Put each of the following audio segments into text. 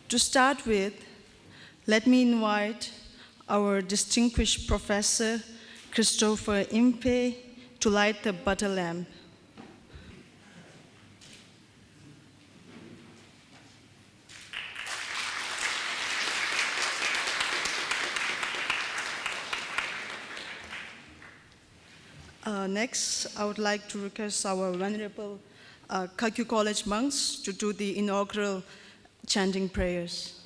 To start with, let me invite our distinguished Professor Christopher Impe to light the butter lamp. Next, I would like to request our Venerable Kagyu College monks to do the inaugural chanting prayers.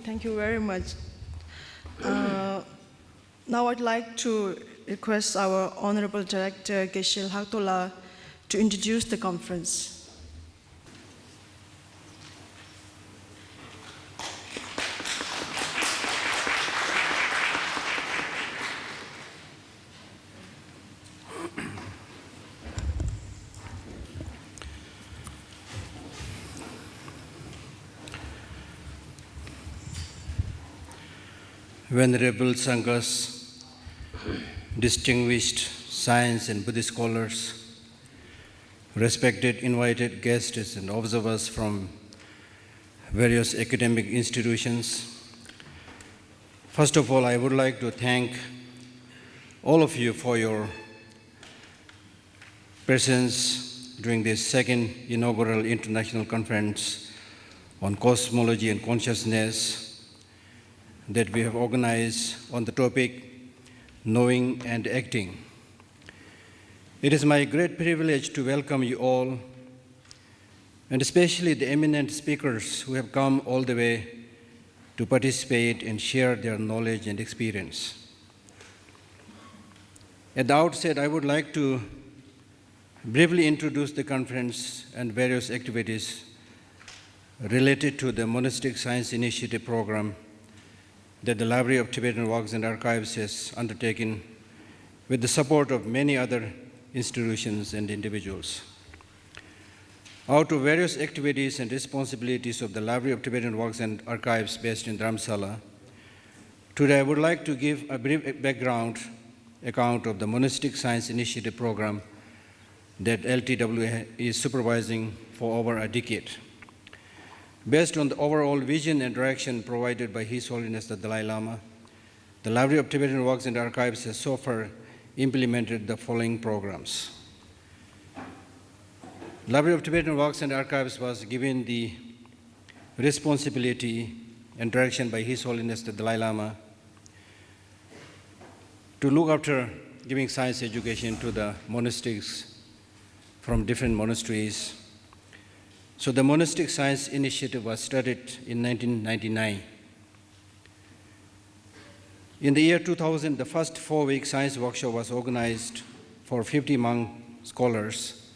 Thank you very much. Now I'd like to request our Honorable Director, Geshe Haktola, to introduce the conference. Venerable Sanghas, distinguished science and Buddhist scholars, respected invited guests and observers from various academic institutions. First of all, I would like to thank all of you for your presence during this second inaugural international conference on cosmology and consciousness that we have organized on the topic knowing and acting. It is my great privilege to welcome you all, and especially the eminent speakers who have come all the way to participate and share their knowledge and experience. At the outset, I would like to briefly introduce the conference and various activities related to the Monastic Science Initiative program that the Library of Tibetan Works and Archives has undertaken with the support of many other institutions and individuals. Out of various activities and responsibilities of the Library of Tibetan Works and Archives based in Dharamsala, today I would like to give a brief background account of the Monastic Science Initiative program that LTW is supervising for over a decade. Based on the overall vision and direction provided by His Holiness the Dalai Lama, the Library of Tibetan Works and Archives has so far implemented the following programs. Library of Tibetan Works and Archives was given the responsibility and direction by His Holiness the Dalai Lama to look after giving science education to the monastics from different monasteries. So the Monastic Science Initiative was started in 1999. In the year 2000, the first 4-week science workshop was organized for 50 monk scholars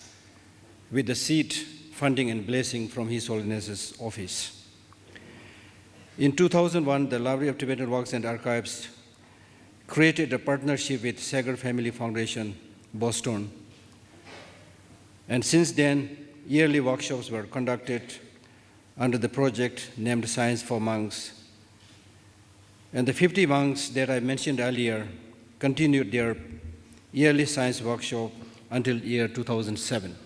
with the seed, funding, and blessing from His Holiness's office. In 2001, the Library of Tibetan Works and Archives created a partnership with Sagar Family Foundation, Boston. And since then, yearly workshops were conducted under the project named Science for Monks. And the 50 monks that I mentioned earlier continued their yearly science workshop until year 2007.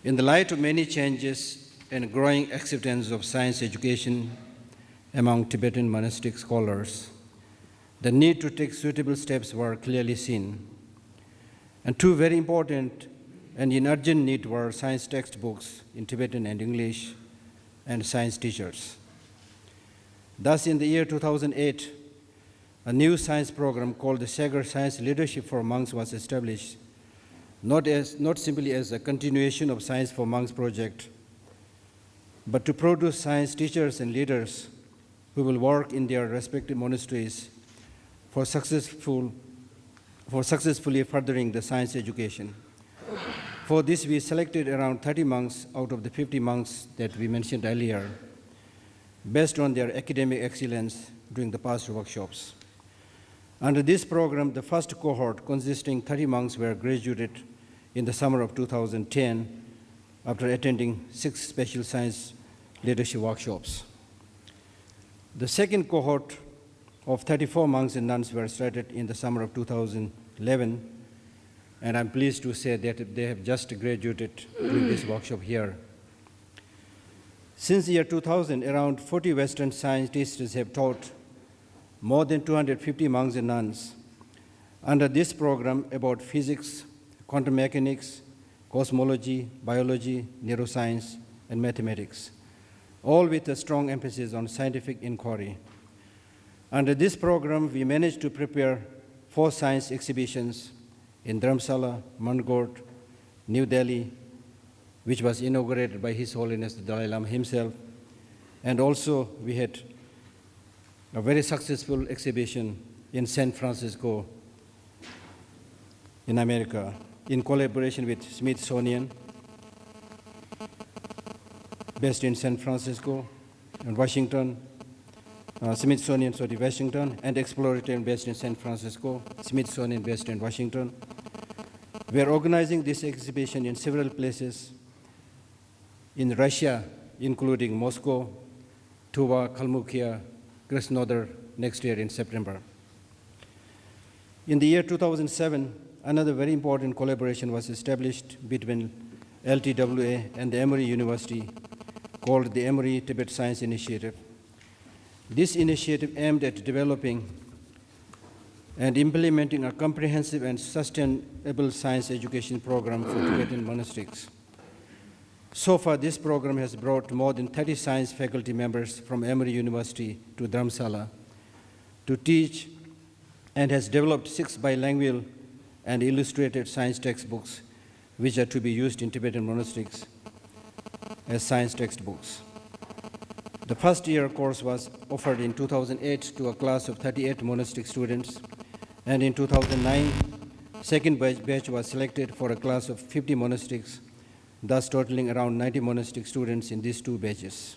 In the light of many changes and growing acceptance of science education among Tibetan monastic scholars, the need to take suitable steps were clearly seen. And two very important and in urgent need were science textbooks in Tibetan and English and science teachers. Thus, in the year 2008, a new science program called the Sagar Science Leadership for Monks was established, not simply as a continuation of Science for Monks project, but to produce science teachers and leaders who will work in their respective monasteries for successfully furthering the science education. For this, we selected around 30 monks out of the 50 monks that we mentioned earlier, based on their academic excellence during the past workshops. Under this program, the first cohort, consisting 30 monks, were graduated in the summer of 2010 after attending 6 special science leadership workshops. The second cohort of 34 monks and nuns were started in the summer of 2011, and I'm pleased to say that they have just graduated during this workshop here. Since the year 2000, around 40 Western science teachers have taught more than 250 monks and nuns under this program about physics, quantum mechanics, cosmology, biology, neuroscience, and mathematics, all with a strong emphasis on scientific inquiry. Under this program, we managed to prepare 4 science exhibitions in Dharamsala, Mandgord, New Delhi, which was inaugurated by His Holiness the Dalai Lama himself. And also we had a very successful exhibition in San Francisco in America in collaboration with Smithsonian, based in San Francisco and Washington, Washington, and Exploratorium based in San Francisco, Smithsonian based in Washington. We are organizing this exhibition in several places in Russia, including Moscow, Tuva, Kalmykia, Krasnodar, next year in September. In the year 2007, another very important collaboration was established between LTWA and the Emory University called the Emory Tibet Science Initiative. This initiative aimed at developing and implementing a comprehensive and sustainable science education program for Tibetan monastics. So far, this program has brought more than 30 science faculty members from Emory University to Dharamsala to teach and has developed 6 bilingual and illustrated science textbooks which are to be used in Tibetan monastics as science textbooks. The first year course was offered in 2008 to a class of 38 monastic students, and in 2009, second batch was selected for a class of 50 monastics, thus totaling around 90 monastic students in these 2 batches.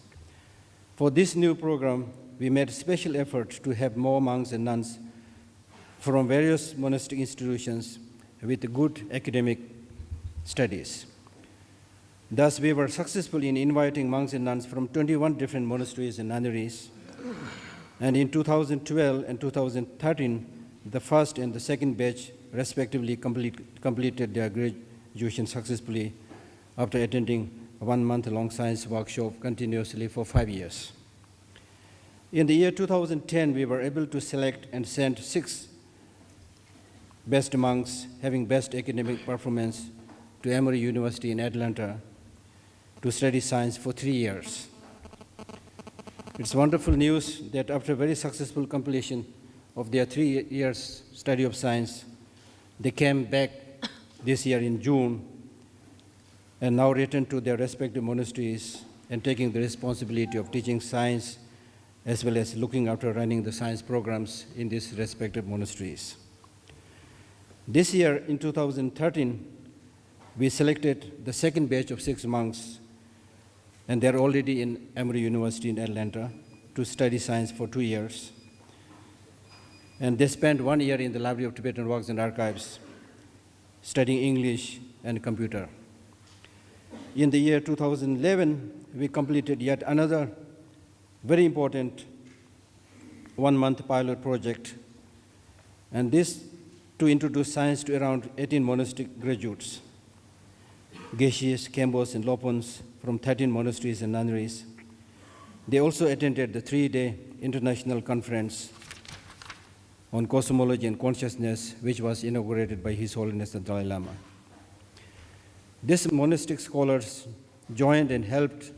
For this new program, we made special effort to have more monks and nuns from various monastic institutions with good academic studies. Thus, we were successful in inviting monks and nuns from 21 different monasteries and nunneries. And in 2012 and 2013, the first and the second batch respectively completed their graduation successfully after attending a 1-month-long science workshop continuously for 5 years. In the year 2010, we were able to select and send 6 best monks having best academic performance to Emory University in Atlanta to study science for 3 years. It's wonderful news that after very successful completion of their 3 years study of science, they came back this year in June and now returned to their respective monasteries and taking the responsibility of teaching science as well as looking after running the science programs in these respective monasteries. This year, in 2013, we selected the second batch of 6 monks, and they're already in Emory University in Atlanta to study science for 2 years. And they spent 1 year in the Library of Tibetan Works and Archives studying English and computer. In the year 2011, we completed yet another very important 1-month pilot project, and this to introduce science to around 18 monastic graduates, Geshes, Kembos, and Lopons from 13 monasteries and nunneries. They also attended the 3-day international conference on Cosmology and Consciousness, which was inaugurated by His Holiness the Dalai Lama. These monastic scholars joined and helped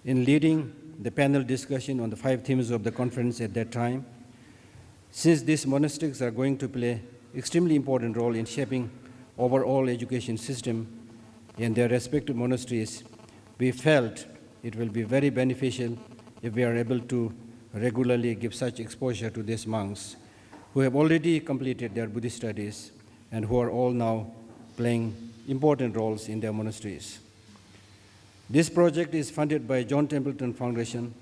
in leading the panel discussion on the 5 themes of the conference at that time. Since these monastics are going to play extremely important role in shaping overall education system in their respective monasteries, we felt it will be very beneficial if we are able to regularly give such exposure to these monks who have already completed their Buddhist studies and who are all now playing important roles in their monasteries. This project is funded by John Templeton Foundation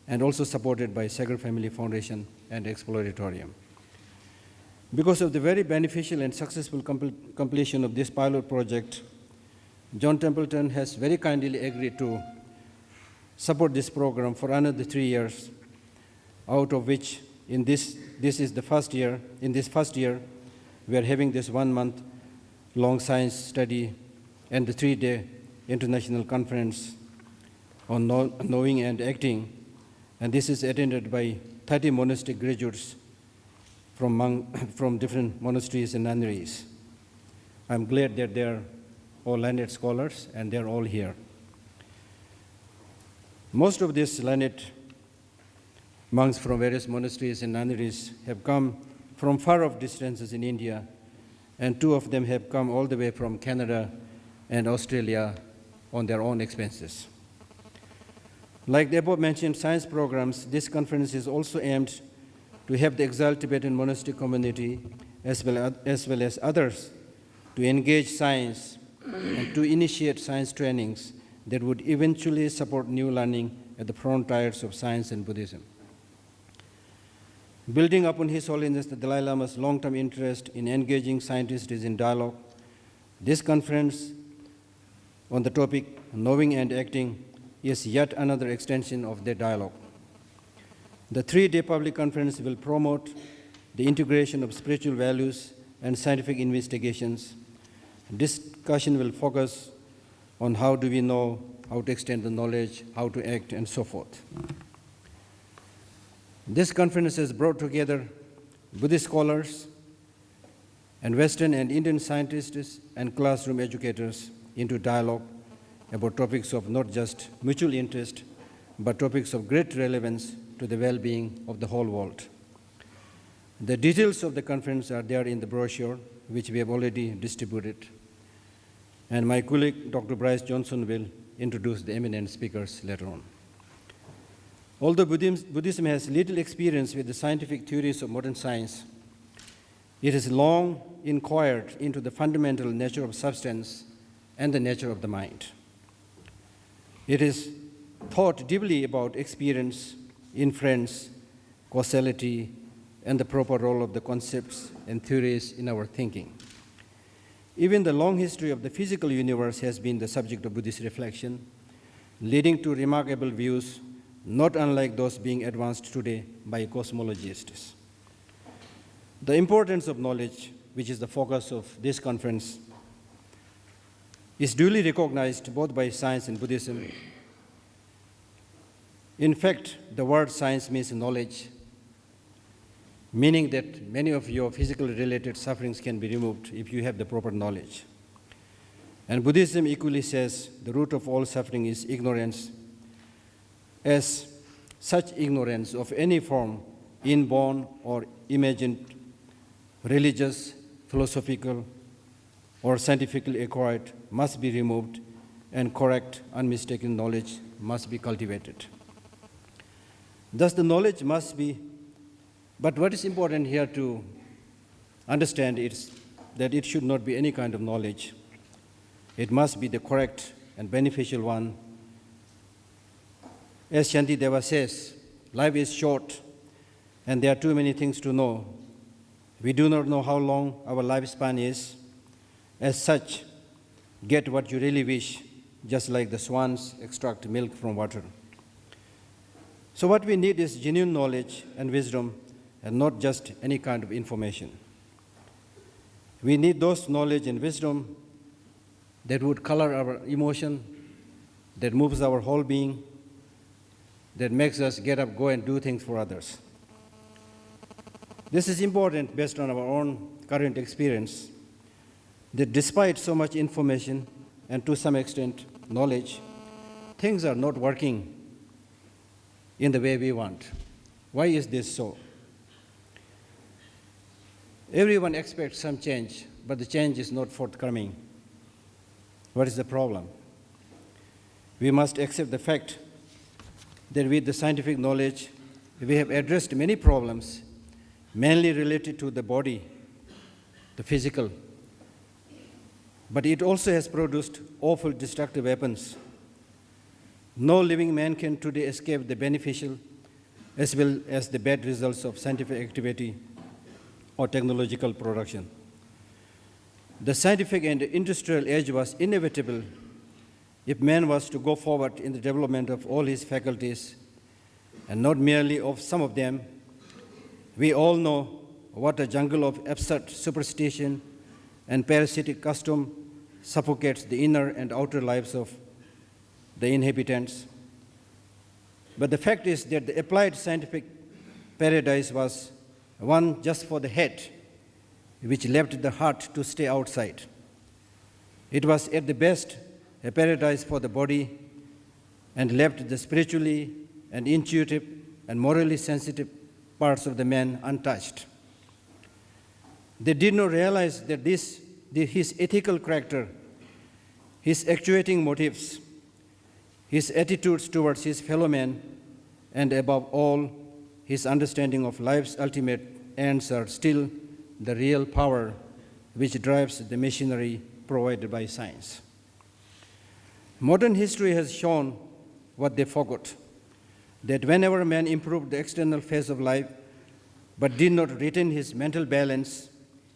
and also supported by Sagar Family Foundation and Exploratorium. Because of the very beneficial and successful completion of this pilot project, John Templeton has very kindly agreed to support this program for another 3 years, out of which in this is the first year. In this first year, we are having this 1-month long science study and the 3-day international conference on knowing and acting, and this is attended by 30 monastic graduates from different monasteries and nunneries. I'm glad that they're all learned scholars and they're all here. Most of these learned monks from various monasteries and nunneries have come from far-off distances in India, and 2 of them have come all the way from Canada and Australia on their own expenses. Like the above-mentioned science programs, this conference is also aimed to have the exiled Tibetan monastic community as well as others to engage science and to initiate science trainings that would eventually support new learning at the frontiers of science and Buddhism. Building upon His Holiness the Dalai Lama's long-term interest in engaging scientists in dialogue, this conference on the topic knowing and acting is yet another extension of their dialogue. The 3-day public conference will promote the integration of spiritual values and scientific investigations. Discussion will focus on how do we know, how to extend the knowledge, how to act, and so forth. This conference has brought together Buddhist scholars and Western and Indian scientists and classroom educators into dialogue about topics of not just mutual interest, but topics of great relevance to the well-being of the whole world. The details of the conference are there in the brochure, which we have already distributed. And my colleague, Dr. Bryce Johnson, will introduce the eminent speakers later on. Although Buddhism has little experience with the scientific theories of modern science, it has long inquired into the fundamental nature of substance and the nature of the mind. It has thought deeply about experience, inference, causality, and the proper role of the concepts and theories in our thinking. Even the long history of the physical universe has been the subject of Buddhist reflection, leading to remarkable views not unlike those being advanced today by cosmologists. The importance of knowledge, which is the focus of this conference, is duly recognized both by science and Buddhism. In fact, the word science means knowledge, meaning that many of your physically related sufferings can be removed if you have the proper knowledge. And Buddhism equally says the root of all suffering is ignorance, as such ignorance of any form, inborn or imagined, religious, philosophical, or scientifically acquired, must be removed, and correct, unmistaken knowledge must be cultivated. Thus, the knowledge must be, but what is important here to understand is that it should not be any kind of knowledge. It must be the correct and beneficial one. As Shantideva says, life is short and there are too many things to know. We do not know how long our lifespan is. As such, get what you really wish, just like the swans extract milk from water. So what we need is genuine knowledge and wisdom, and not just any kind of information. We need those knowledge and wisdom that would color our emotion, that moves our whole being, that makes us get up, go and do things for others. This is important based on our own current experience, that despite so much information and to some extent knowledge, things are not working in the way we want. Why is this so? Everyone expects some change, but the change is not forthcoming. What is the problem? We must accept the fact that with the scientific knowledge, we have addressed many problems, mainly related to the body, the physical. But it also has produced awful destructive weapons. No living man can today escape the beneficial as well as the bad results of scientific activity or technological production. The scientific and industrial age was inevitable if man was to go forward in the development of all his faculties, and not merely of some of them. We all know what a jungle of absurd superstition and parasitic custom suffocates the inner and outer lives of the inhabitants. But the fact is that the applied scientific paradise was one just for the head, which left the heart to stay outside. It was at the best a paradise for the body and left the spiritually and intuitive and morally sensitive parts of the man untouched. They did not realize that his ethical character, his actuating motives, his attitudes towards his fellow men, and above all, his understanding of life's ultimate ends are still the real power which drives the machinery provided by science. Modern history has shown what they forgot, that whenever man improved the external phase of life but did not retain his mental balance,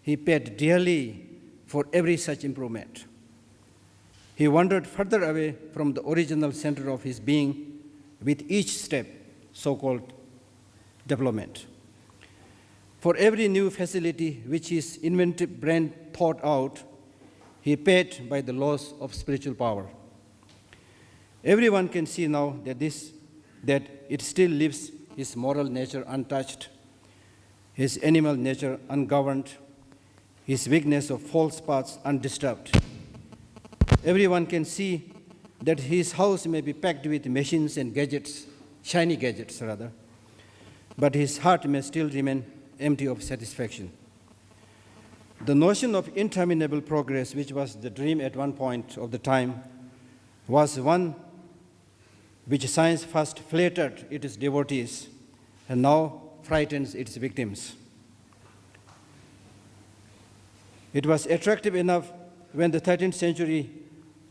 he paid dearly for every such improvement. He wandered further away from the original center of his being with each step, so-called development. For every new facility which his inventive brain thought out, he paid by the loss of spiritual power. Everyone can see now that it still leaves his moral nature untouched, his animal nature ungoverned, his weakness of false paths undisturbed. Everyone can see that his house may be packed with machines and gadgets, shiny gadgets rather, but his heart may still remain empty of satisfaction. The notion of interminable progress, which was the dream at one point of the time, was one which science first flattered its devotees and now frightens its victims. It was attractive enough when the 13th century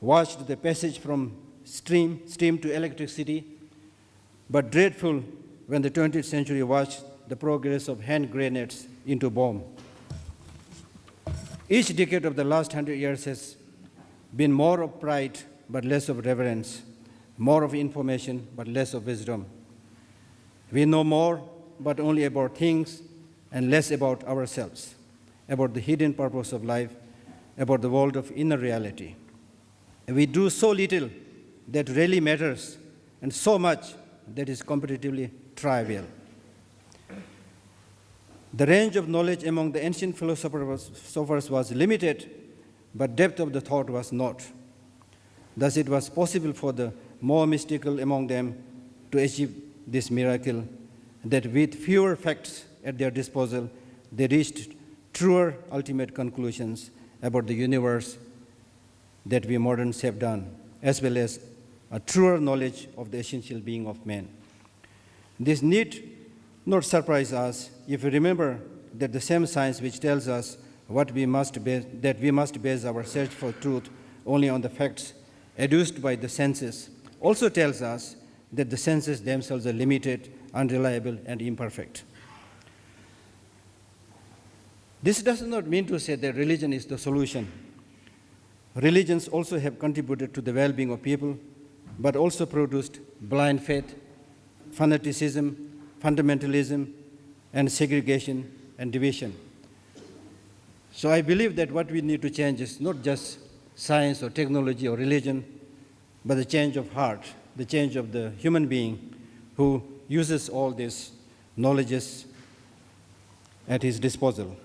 watched the passage from steam to electricity, but dreadful when the 20th century watched the progress of hand grenades into bomb. Each decade of the last 100 years has been more of pride but less of reverence, more of information but less of wisdom. We know more but only about things and less about ourselves, about the hidden purpose of life, about the world of inner reality. We do so little that really matters and so much that is comparatively trivial. The range of knowledge among the ancient philosophers was limited, but depth of the thought was not. Thus, it was possible for the more mystical among them to achieve this miracle, that with fewer facts at their disposal, they reached truer ultimate conclusions about the universe that we moderns have done, as well as a truer knowledge of the essential being of man. This need not surprise us if we remember that the same science which tells us that we must base our search for truth only on the facts adduced by the senses also tells us that the senses themselves are limited, unreliable, and imperfect. This does not mean to say that religion is the solution. Religions also have contributed to the well-being of people, but also produced blind faith, fanaticism, fundamentalism, and segregation and division. So I believe that what we need to change is not just science or technology or religion, but the change of heart, the change of the human being who uses all these knowledges at his disposal.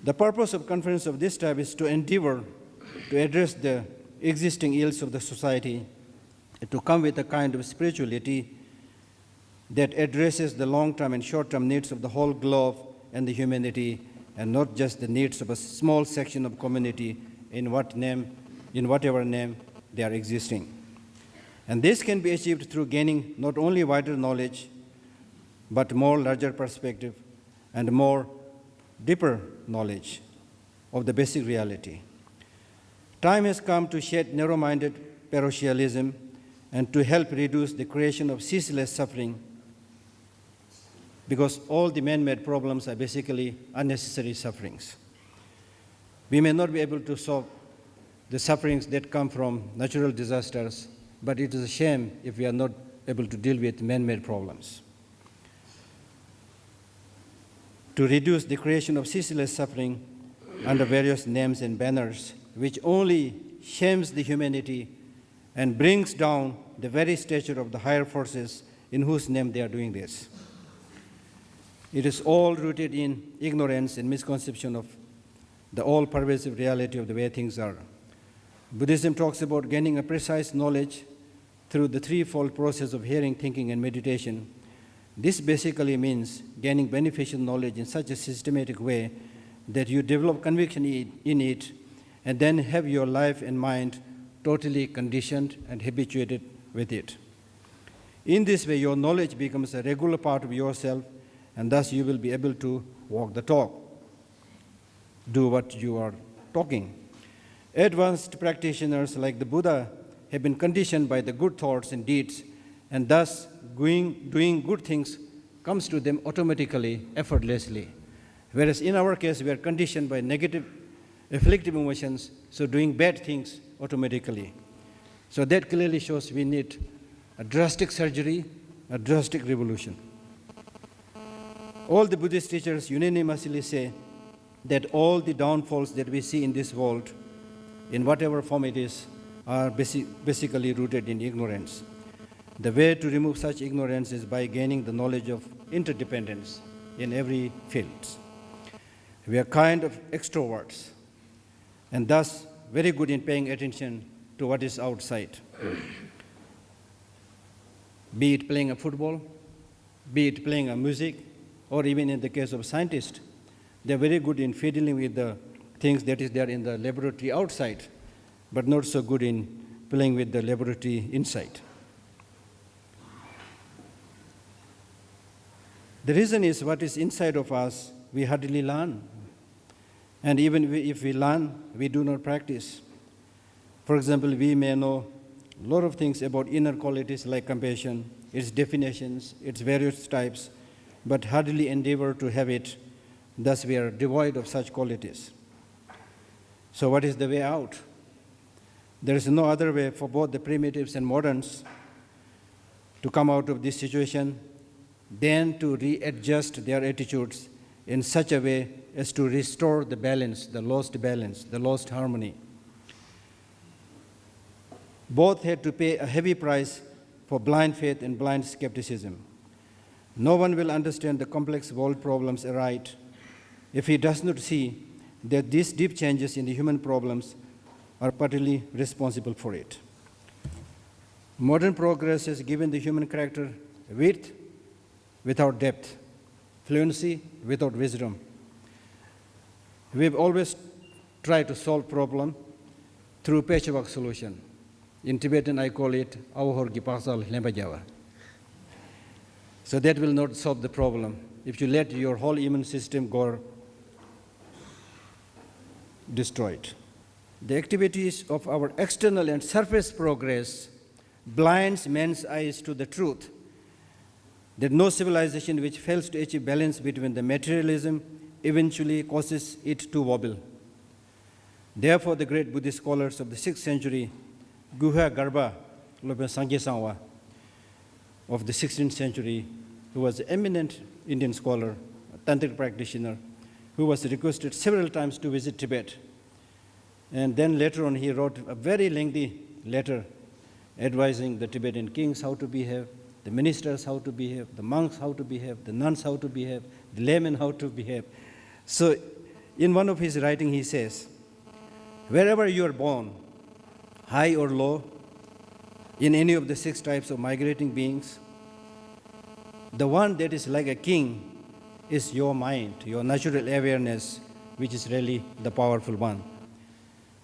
The purpose of conference of this type is to endeavor to address the existing ills of the society, to come with a kind of spirituality that addresses the long-term and short-term needs of the whole globe and the humanity, and not just the needs of a small section of community in whatever name they are existing. And this can be achieved through gaining not only wider knowledge, but more larger perspective and more deeper knowledge of the basic reality. Time has come to shed narrow-minded parochialism and to help reduce the creation of ceaseless suffering, because all the man-made problems are basically unnecessary sufferings. We may not be able to solve the sufferings that come from natural disasters, but it is a shame if we are not able to deal with man-made problems. To reduce the creation of ceaseless suffering under various names and banners, which only shames the humanity and brings down the very stature of the higher forces in whose name they are doing this. It is all rooted in ignorance and misconception of the all-pervasive reality of the way things are. Buddhism talks about gaining a precise knowledge through the threefold process of hearing, thinking, and meditation. This basically means gaining beneficial knowledge in such a systematic way that you develop conviction in it and then have your life and mind totally conditioned and habituated with it. In this way, your knowledge becomes a regular part of yourself, and thus you will be able to walk the talk, do what you are talking. Advanced practitioners like the Buddha have been conditioned by the good thoughts and deeds, and thus doing good things comes to them automatically, effortlessly. Whereas in our case, we are conditioned by negative, afflictive emotions, so doing bad things automatically. So that clearly shows we need a drastic surgery, a drastic revolution. All the Buddhist teachers unanimously say that all the downfalls that we see in this world, in whatever form it is, are basically rooted in ignorance. The way to remove such ignorance is by gaining the knowledge of interdependence in every field. We are kind of extroverts, and thus very good in paying attention to what is outside. Be it playing a football, be it playing a music, or even in the case of scientists, they're very good in fiddling with the things that is there in the laboratory outside, but not so good in playing with the laboratory inside. The reason is what is inside of us, we hardly learn. And even if we learn, we do not practice. For example, we may know a lot of things about inner qualities like compassion, its definitions, its various types, but hardly endeavor to have it. Thus, we are devoid of such qualities. So what is the way out? There is no other way for both the primitives and moderns to come out of this situation than to readjust their attitudes in such a way as to restore the balance, the lost harmony. Both had to pay a heavy price for blind faith and blind skepticism. No one will understand the complex world problems aright if he does not see that these deep changes in the human problems are partly responsible for it. Modern progress has given the human character width without depth, fluency without wisdom. We've always tried to solve problem through patchwork solution. In Tibetan, I call it awahor gipasal lembajawa. So that will not solve the problem. If you let your whole immune system go destroyed. The activities of our external and surface progress blinds man's eyes to the truth that no civilization which fails to achieve balance between the materialism eventually causes it to wobble. Therefore, the great Buddhist scholars of the 6th century, Guha Garba Lopen Sangye Sangwa of the 16th century, who was an eminent Indian scholar, a tantric practitioner, who was requested several times to visit Tibet. And then later on, he wrote a very lengthy letter advising the Tibetan kings how to behave, the ministers how to behave, the monks how to behave, the nuns how to behave, the laymen how to behave. So in one of his writings, he says, wherever you are born, high or low, in any of the 6 types of migrating beings, the one that is like a king is your mind, your natural awareness, which is really the powerful one.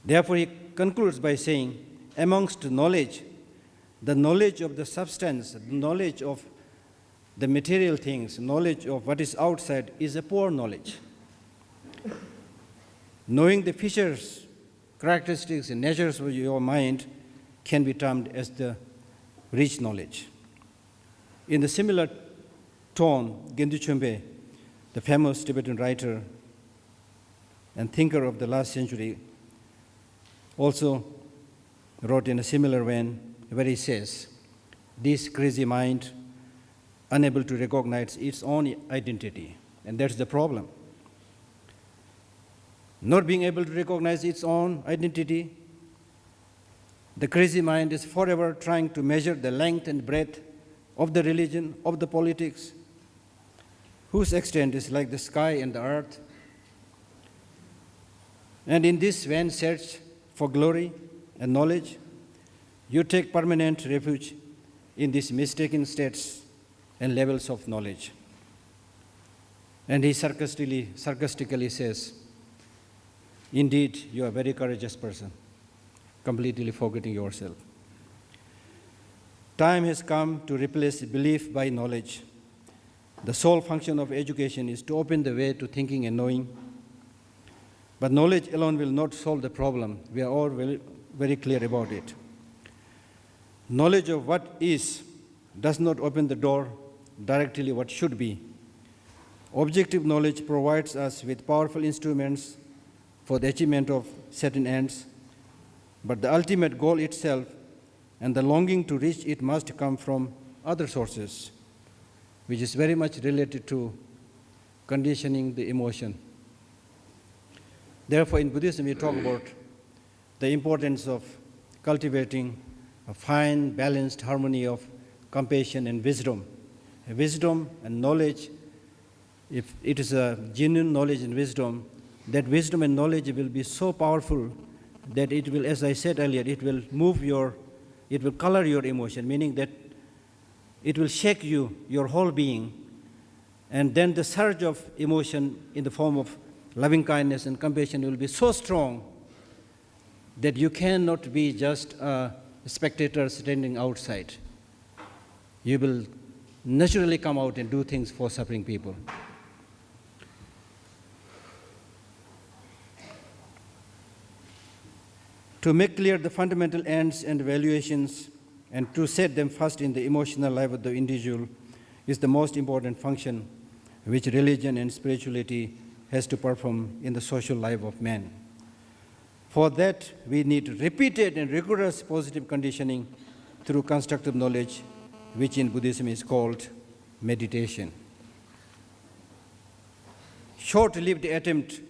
Therefore, he concludes by saying, amongst knowledge, the knowledge of the substance, the knowledge of the material things, knowledge of what is outside is a poor knowledge. Knowing the features, characteristics, and natures of your mind can be termed as the rich knowledge. In the similar tone, Gendu Chumbe, the famous Tibetan writer and thinker of the last century, also wrote in a similar vein where he says, this crazy mind, unable to recognize its own identity, and that's the problem. Not being able to recognize its own identity, the crazy mind is forever trying to measure the length and breadth of the religion, of the politics, whose extent is like the sky and the earth. And in this vain search for glory and knowledge, you take permanent refuge in these mistaken states and levels of knowledge. And he sarcastically says, indeed, you are a very courageous person, completely forgetting yourself. Time has come to replace belief by knowledge. The sole function of education is to open the way to thinking and knowing. But knowledge alone will not solve the problem. We are all very, very clear about it. Knowledge of what is does not open the door directly what should be. Objective knowledge provides us with powerful instruments for the achievement of certain ends, but the ultimate goal itself and the longing to reach it must come from other sources, which is very much related to conditioning the emotion. Therefore, in Buddhism, we talk about the importance of cultivating a fine, balanced harmony of compassion and wisdom. Wisdom and knowledge, if it is a genuine knowledge and wisdom, that wisdom and knowledge will be so powerful that it will, as I said earlier, it will it will color your emotion, meaning that it will shake you, your whole being. And then the surge of emotion in the form of loving kindness and compassion will be so strong that you cannot be just a spectator standing outside. You will naturally come out and do things for suffering people. To make clear the fundamental ends and valuations and to set them first in the emotional life of the individual is the most important function which religion and spirituality has to perform in the social life of man. For that, we need repeated and rigorous positive conditioning through constructive knowledge, which in Buddhism is called meditation. Short-lived attempt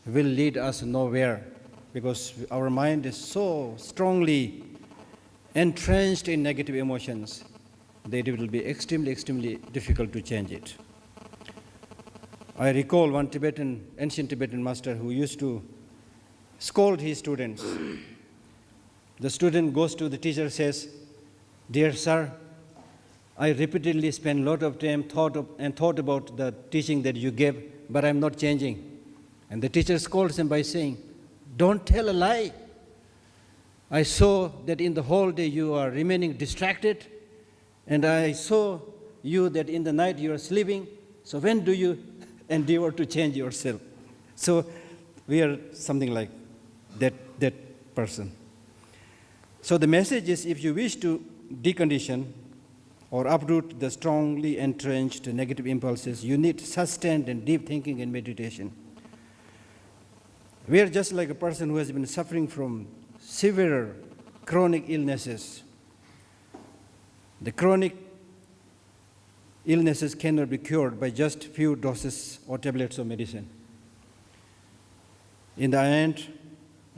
will lead us nowhere because our mind is so strongly entrenched in negative emotions that it will be extremely, extremely difficult to change it. I recall one ancient Tibetan master who used to scold his students. The student goes to the teacher, says, "Dear sir, I repeatedly spent a lot of time thought about the teaching that you gave, but I'm not changing." And the teacher scolds him by saying, "Don't tell a lie. I saw that in the whole day you are remaining distracted, and I saw you that in the night you are sleeping. So when do you endeavor to change yourself?" So we are something like that person. So the message is, if you wish to decondition or uproot the strongly entrenched negative impulses, you need sustained and deep thinking and meditation. We are just like a person who has been suffering from severe chronic illnesses. The chronic illnesses cannot be cured by just few doses or tablets of medicine. In the end,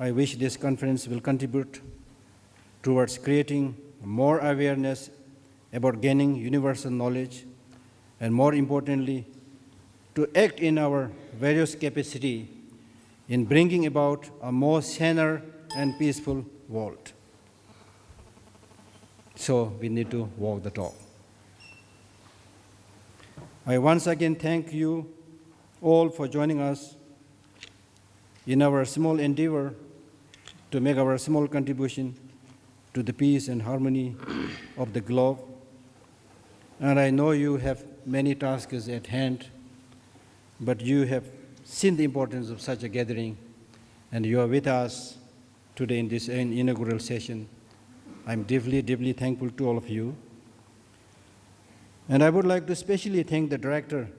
I wish this conference will contribute towards creating more awareness about gaining universal knowledge, and more importantly, to act in our various capacity in bringing about a more saner and peaceful world. So we need to walk the talk. I once again thank you all for joining us in our small endeavor to make our small contribution to the peace and harmony of the globe. And I know you have many tasks at hand, but you have seen the importance of such a gathering, and you are with us today in this inaugural session. I'm deeply, deeply thankful to all of you. And I would like to especially thank the director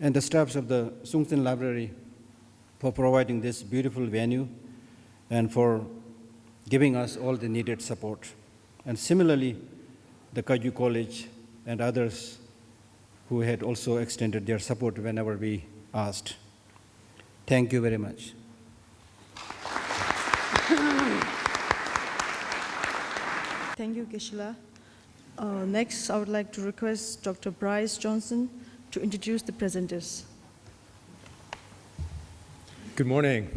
and the staffs of the Sungten Library for providing this beautiful venue and for giving us all the needed support. And similarly, the Kagyu College and others who had also extended their support whenever we asked. Thank you very much. Thank you, Geshe-la. Next, I would like to request Dr. Bryce Johnson to introduce the presenters. Good morning.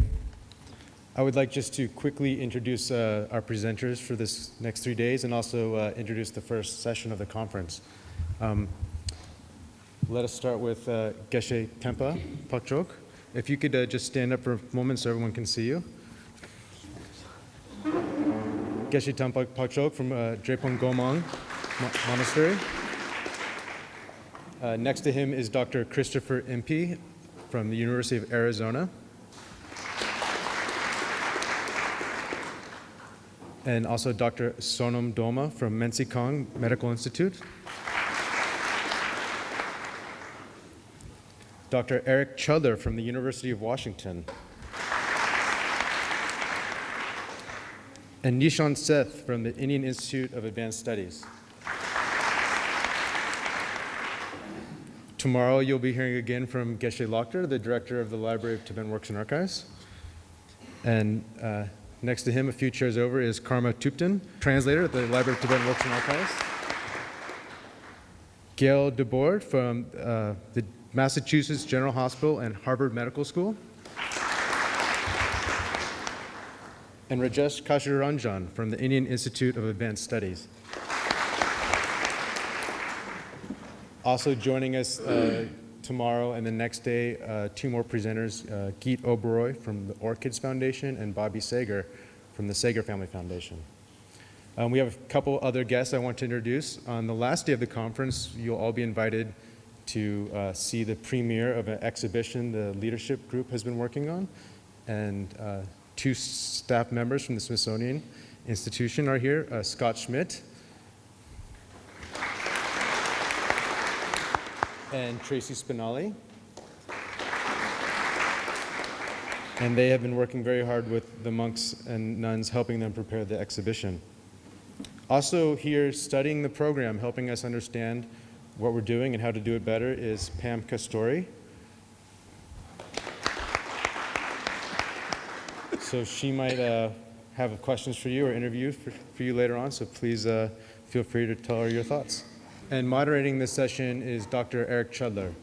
I would like just to quickly introduce our presenters for this next 3 days and also introduce the first session of the conference. Let us start with Geshe Tempa Pakchok. If you could just stand up for a moment so everyone can see you. Geshe Tempa Pakchok from Drepung Gomang Monastery. Next to him is Dr. Christopher Impey from the University of Arizona. And also Dr. Sonam Doma from Mensikang Medical Institute. Dr. Eric Chudler from the University of Washington. And Nishan Seth from the Indian Institute of Advanced Studies. Tomorrow you'll be hearing again from Geshe Lokter, the director of the Library of Tibetan Works and Archives. And next to him, a few chairs over, is Karma Tupten, translator at the Library of Tibetan Works and Archives. Gail DeBoer from the Massachusetts General Hospital and Harvard Medical School. And Rajesh Kashiranjan from the Indian Institute of Advanced Studies. Also joining us tomorrow and the next day, two more presenters, Geet Oberoi from the Orchids Foundation and Bobby Sager from the Sager Family Foundation. We have a couple other guests I want to introduce. On the last day of the conference, you'll all be invited to see the premiere of an exhibition the leadership group has been working on. And two staff members from the Smithsonian Institution are here, Scott Schmidt and Tracy Spinelli. And they have been working very hard with the monks and nuns, helping them prepare the exhibition. Also here studying the program, helping us understand what we're doing and how to do it better, is Pam Castori. So she might have questions for you or interview for you later on, so please feel free to tell her your thoughts. And moderating this session is Dr. Eric Chudler.